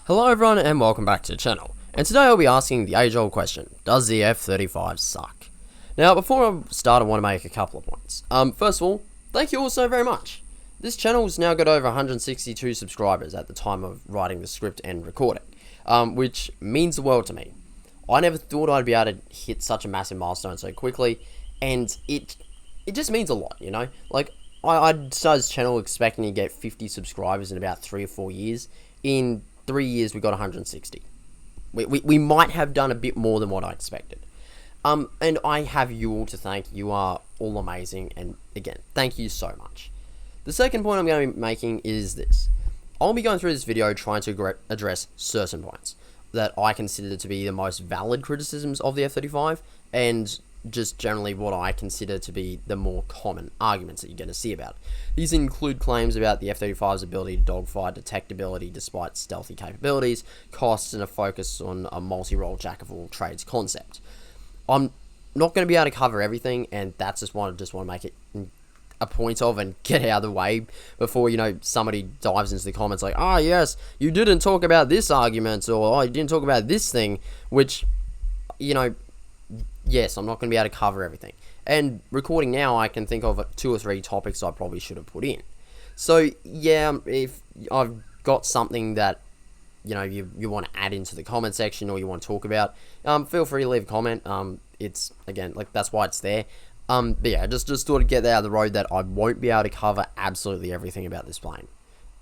Hello everyone and welcome back to the channel, and today I'll be asking the age-old question, does the F35 suck? Now before I start I want to make a couple of points. First of all, thank you all so very much. This channel has now got over 162 subscribers at the time of writing the script and recording, which means the world to me. I never thought I'd be able to hit such a massive milestone so quickly, and it just means a lot, you know? Like, I'd start this channel expecting to get 50 subscribers in about 3 or 4 years. In 3 years we got 160. We might have done a bit more than what I expected. And I have you all to thank. You are all amazing, and again, thank you so much. The second point I'm going to be making is this. I'll be going through this video trying to address certain points that I consider to be the most valid criticisms of the F-35, and just generally what I consider to be the more common arguments that you're going to see about it. These include claims about the F-35's ability to dogfight, detectability despite stealthy capabilities, costs, and a focus on a multi-role jack-of-all-trades concept. I'm not going to be able to cover everything, and that's just what I just want to make it a point of and get out of the way before, you know, somebody dives into the comments like, oh yes, you didn't talk about this argument, or oh, you didn't talk about this thing, which, you know, yes, I'm not going to be able to cover everything. And recording now, I can think of 2 or 3 topics I probably should have put in. So, yeah, if I've got something that, you know, you want to add into the comment section or you want to talk about, feel free to leave a comment. It's, again, like, that's why it's there. But yeah, just thought I'd get that out of the road that I won't be able to cover absolutely everything about this plane.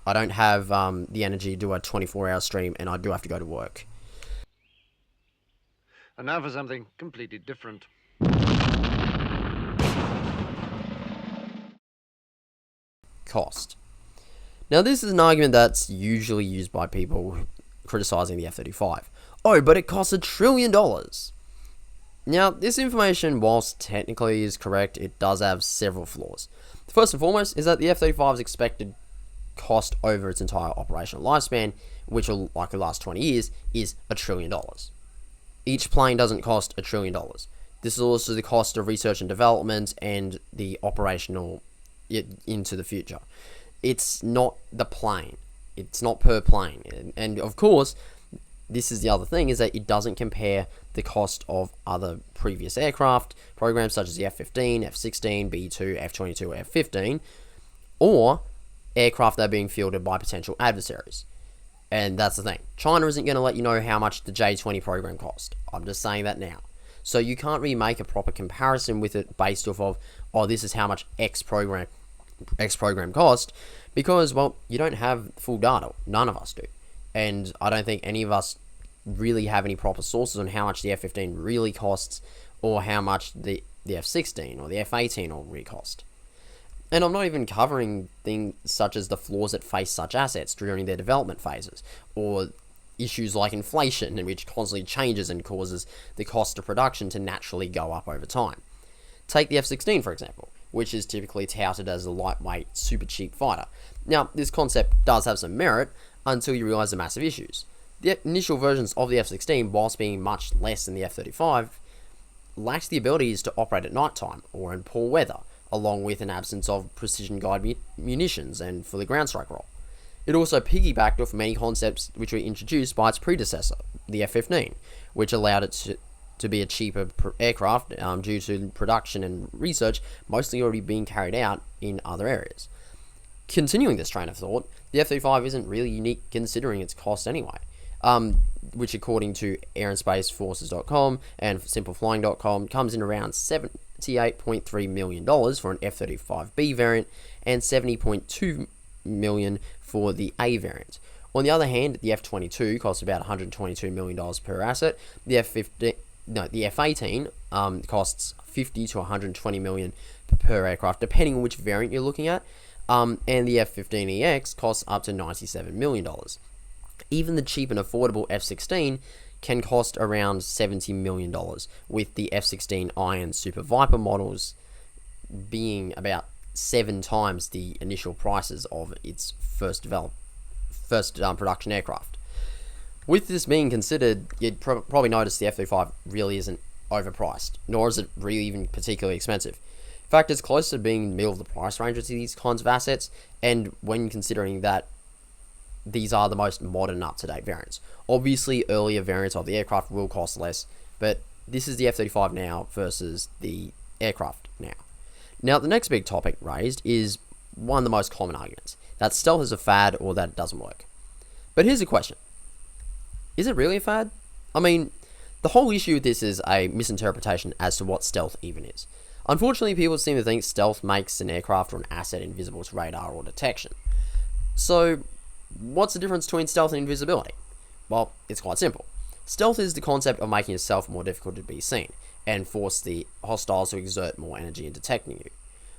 I don't have the energy to do a 24-hour stream, and I do have to go to work. And now for something completely different. Cost. Now this is an argument that's usually used by people criticizing the F-35. Oh, but it costs $1 trillion. Now, this information, whilst technically is correct, it does have several flaws. First and foremost is that the F-35's expected cost over its entire operational lifespan, which will likely last 20 years, is $1 trillion. Each plane doesn't cost $1 trillion. This is also the cost of research and development and the operational into the future. It's not the plane. It's not per plane. And of course, this is the other thing, is that it doesn't compare the cost of other previous aircraft programs such as the F-15, F-16, B-2, F-22, or F-15, or aircraft that are being fielded by potential adversaries. And that's the thing. China isn't going to let you know how much the J-20 program cost. I'm just saying that now. So you can't really make a proper comparison with it based off of, oh, this is how much X program cost, because, well, you don't have full data. None of us do. And I don't think any of us really have any proper sources on how much the F-15 really costs, or how much the F-16 or the F-18 will really cost. And I'm not even covering things such as the flaws that face such assets during their development phases, or issues like inflation, which constantly changes and causes the cost of production to naturally go up over time. Take the F-16, for example, which is typically touted as a lightweight, super cheap fighter. Now, this concept does have some merit until you realize the massive issues. The initial versions of the F-16, whilst being much less than the F-35, lacks the abilities to operate at night time or in poor weather, along with an absence of precision guide munitions and fully ground strike role. It also piggybacked off many concepts which were introduced by its predecessor, the F-15, which allowed it to be a cheaper aircraft due to production and research mostly already being carried out in other areas. Continuing this train of thought, the F-35 isn't really unique considering its cost anyway, which according to aerospaceforces.com and simpleflying.com comes in around $78.3 million for an F-35B variant and $70.2 million for the A variant. On the other hand, the F-22 costs about $122 million per asset. The F-18 costs $50 to $120 million per aircraft, depending on which variant you're looking at. And the F-15EX costs up to $97 million. Even the cheap and affordable F-16 can cost around $70 million, with the F-16I and Super Viper models being about 7 times the initial prices of its first production aircraft. With this being considered, you'd probably notice the F-35 really isn't overpriced, nor is it really even particularly expensive. In fact, it's close to being middle of the price range to these kinds of assets, and when considering that these are the most modern up-to-date variants. Obviously, earlier variants of the aircraft will cost less, but this is the F-35 now versus the aircraft now. Now, the next big topic raised is one of the most common arguments, that stealth is a fad or that it doesn't work. But here's a question. Is it really a fad? I mean, the whole issue with this is a misinterpretation as to what stealth even is. Unfortunately, people seem to think stealth makes an aircraft or an asset invisible to radar or detection. So, what's the difference between stealth and invisibility? Well, it's quite simple. Stealth is the concept of making yourself more difficult to be seen, and force the hostiles to exert more energy in detecting you.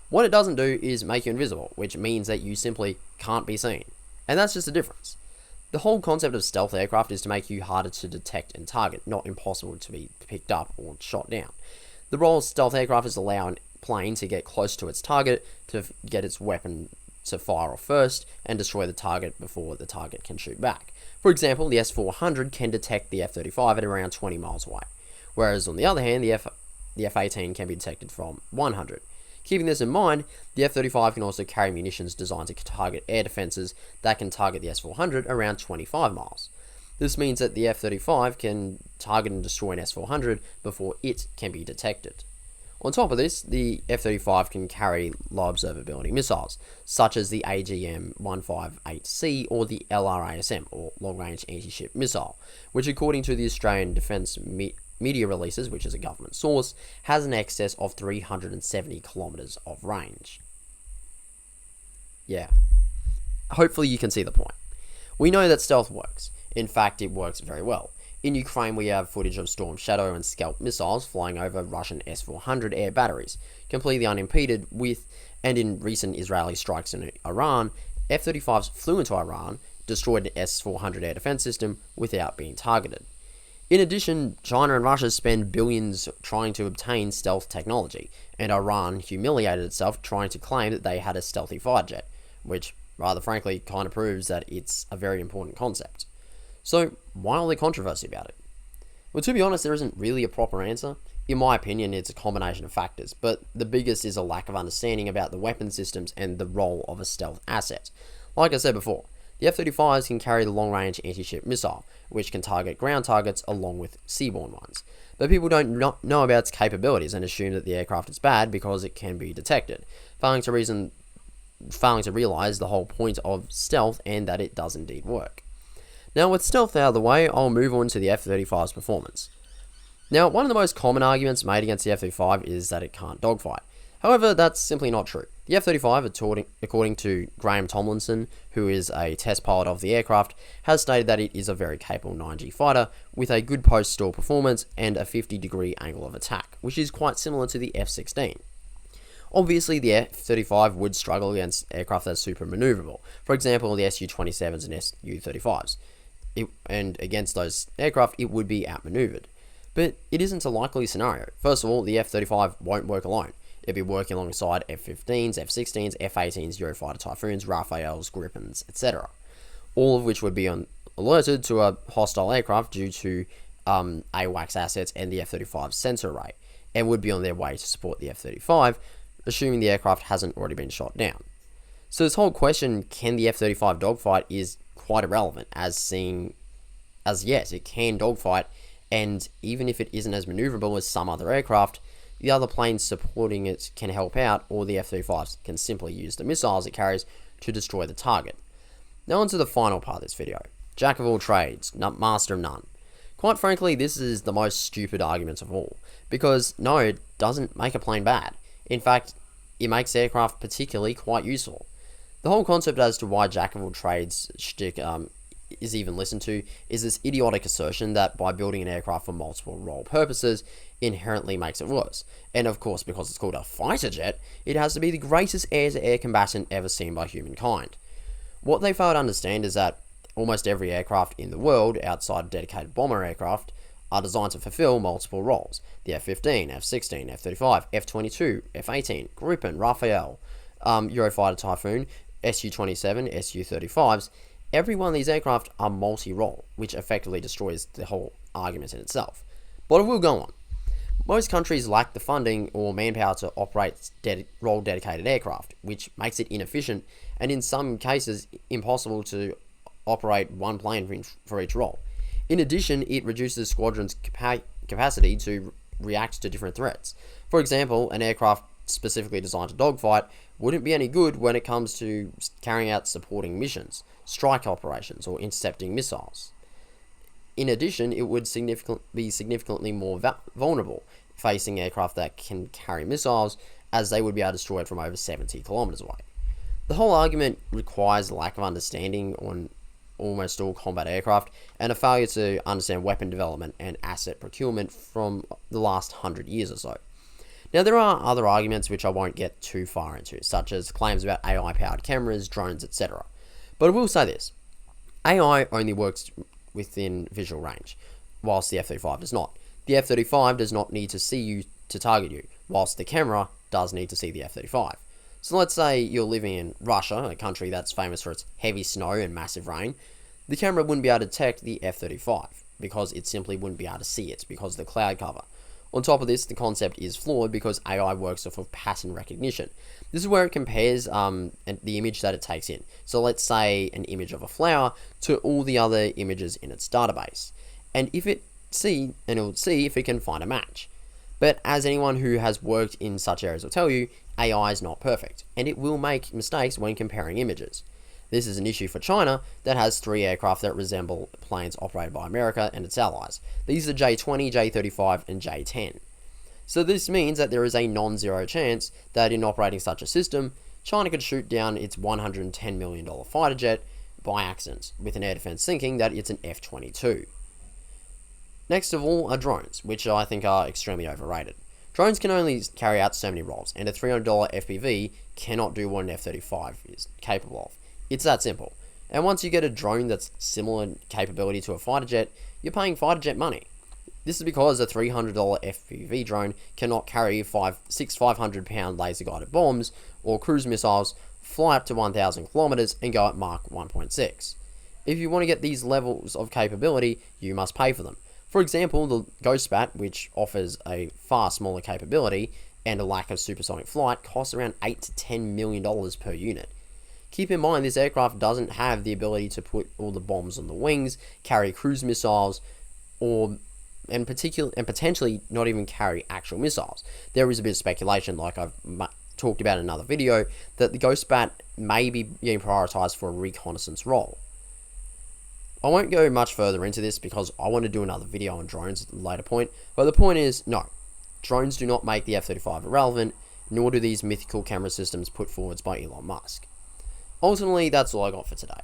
What it doesn't do is make you invisible, which means that you simply can't be seen. And that's just the difference. The whole concept of stealth aircraft is to make you harder to detect and target, not impossible to be picked up or shot down. The role of stealth aircraft is to allow a plane to get close to its target, to get its weapon to fire off first, and destroy the target before the target can shoot back. For example, the S-400 can detect the F-35 at around 20 miles away, whereas on the other hand, the F-18 can be detected from 100. Keeping this in mind, the F-35 can also carry munitions designed to target air defenses that can target the S-400 around 25 miles. This means that the F-35 can target and destroy an S-400 before it can be detected. On top of this, the F-35 can carry low observability missiles, such as the AGM-158C or the LRASM, or Long Range Anti-Ship Missile, which according to the Australian Defence Media Releases, which is a government source, has an excess of 370 kilometers of range. Yeah. Hopefully you can see the point. We know that stealth works. In fact, it works very well. In Ukraine, we have footage of Storm Shadow and Scalp missiles flying over Russian S-400 air batteries, completely unimpeded with, and in recent Israeli strikes in Iran, F-35s flew into Iran, destroyed an S-400 air defense system without being targeted. In addition, China and Russia spend billions trying to obtain stealth technology, and Iran humiliated itself trying to claim that they had a stealthy fighter jet, which, rather frankly, kind of proves that it's a very important concept. So, why all the controversy about it? Well, to be honest, there isn't really a proper answer. In my opinion, it's a combination of factors, but the biggest is a lack of understanding about the weapon systems and the role of a stealth asset. Like I said before, the F-35s can carry the long-range anti-ship missile, which can target ground targets along with seaborne ones. But people don't know about its capabilities and assume that the aircraft is bad because it can be detected, failing to realize the whole point of stealth and that it does indeed work. Now, with stealth out of the way, I'll move on to the F-35's performance. Now, one of the most common arguments made against the F-35 is that it can't dogfight. However, that's simply not true. The F-35, according to Graham Tomlinson, who is a test pilot of the aircraft, has stated that it is a very capable 9G fighter with a good post-stall performance and a 50-degree angle of attack, which is quite similar to the F-16. Obviously, the F-35 would struggle against aircraft that are super maneuverable, for example, the Su-27s and Su-35s. And against those aircraft, it would be outmaneuvered. But it isn't a likely scenario. First of all, the F-35 won't work alone. It'll be working alongside F-15s, F-16s, F-18s, Eurofighter Typhoons, Rafales, Gripens, etc. All of which would be alerted to a hostile aircraft due to AWACS assets and the F-35's sensor array, and would be on their way to support the F-35, assuming the aircraft hasn't already been shot down. So this whole question, can the F-35 dogfight, is quite irrelevant, as yes, it can dogfight, and even if it isn't as maneuverable as some other aircraft, the other planes supporting it can help out, or the F-35s can simply use the missiles it carries to destroy the target. Now on to the final part of this video. Jack of all trades, master of none. Quite frankly, this is the most stupid argument of all, because no, it doesn't make a plane bad. In fact, it makes aircraft particularly quite useful. The whole concept as to why Jack of all trades shtick is even listened to is this idiotic assertion that by building an aircraft for multiple role purposes inherently makes it worse. And of course, because it's called a fighter jet, it has to be the greatest air-to-air combatant ever seen by humankind. What they fail to understand is that almost every aircraft in the world, outside dedicated bomber aircraft, are designed to fulfill multiple roles. The F-15, F-16, F-35, F-22, F-18, Gripen, Rafale, Eurofighter Typhoon, Su-27, Su-35s, every one of these aircraft are multi-role, which effectively destroys the whole argument in itself. But I will go on. Most countries lack the funding or manpower to operate role-dedicated aircraft, which makes it inefficient and in some cases impossible to operate one plane for each role. In addition, it reduces the squadron's capacity to react to different threats. For example, an aircraft specifically designed to dogfight wouldn't be any good when it comes to carrying out supporting missions, strike operations, or intercepting missiles. In addition, it would be significantly more vulnerable facing aircraft that can carry missiles, as they would be able to destroy it from over 70 kilometers away. The whole argument requires a lack of understanding on almost all combat aircraft and a failure to understand weapon development and asset procurement from the last 100 years or so. Now, there are other arguments which I won't get too far into, such as claims about AI-powered cameras, drones, etc. But I will say this: AI only works within visual range, whilst the F-35 does not. The F-35 does not need to see you to target you, whilst the camera does need to see the F-35. So let's say you're living in Russia, a country that's famous for its heavy snow and massive rain. The camera wouldn't be able to detect the F-35 because it simply wouldn't be able to see it because of the cloud cover. On top of this, the concept is flawed because AI works off of pattern recognition. This is where it compares the image that it takes in. So let's say an image of a flower to all the other images in its database. And it'll see if it can find a match. But as anyone who has worked in such areas will tell you, AI is not perfect, and it will make mistakes when comparing images. This is an issue for China that has 3 aircraft that resemble planes operated by America and its allies. These are J-20, J-35, and J-10. So this means that there is a non-zero chance that in operating such a system, China could shoot down its $110 million fighter jet by accident, with an air defense thinking that it's an F-22. Next of all are drones, which I think are extremely overrated. Drones can only carry out so many roles, and a $300 FPV cannot do what an F-35 is capable of. It's that simple. And once you get a drone that's similar in capability to a fighter jet, you're paying fighter jet money. This is because a $300 FPV drone cannot carry 6 500-pound laser-guided bombs or cruise missiles, fly up to 1,000 kilometers, and go at Mach 1.6. If you want to get these levels of capability, you must pay for them. For example, the Ghostbat, which offers a far smaller capability and a lack of supersonic flight, costs around $8 to $10 million per unit. Keep in mind, this aircraft doesn't have the ability to put all the bombs on the wings, carry cruise missiles, and potentially not even carry actual missiles. There is a bit of speculation, like I've talked about in another video, that the Ghostbat may be being prioritized for a reconnaissance role. I won't go much further into this because I want to do another video on drones at a later point, but the point is, no, drones do not make the F-35 irrelevant, nor do these mythical camera systems put forwards by Elon Musk. Ultimately, that's all I got for today.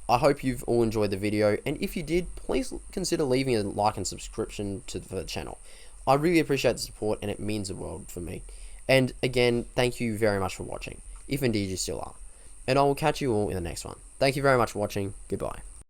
I hope you've all enjoyed the video, and if you did, please consider leaving a like and subscription for the channel. I really appreciate the support, and it means the world for me. And again, thank you very much for watching, if indeed you still are. And I will catch you all in the next one. Thank you very much for watching. Goodbye.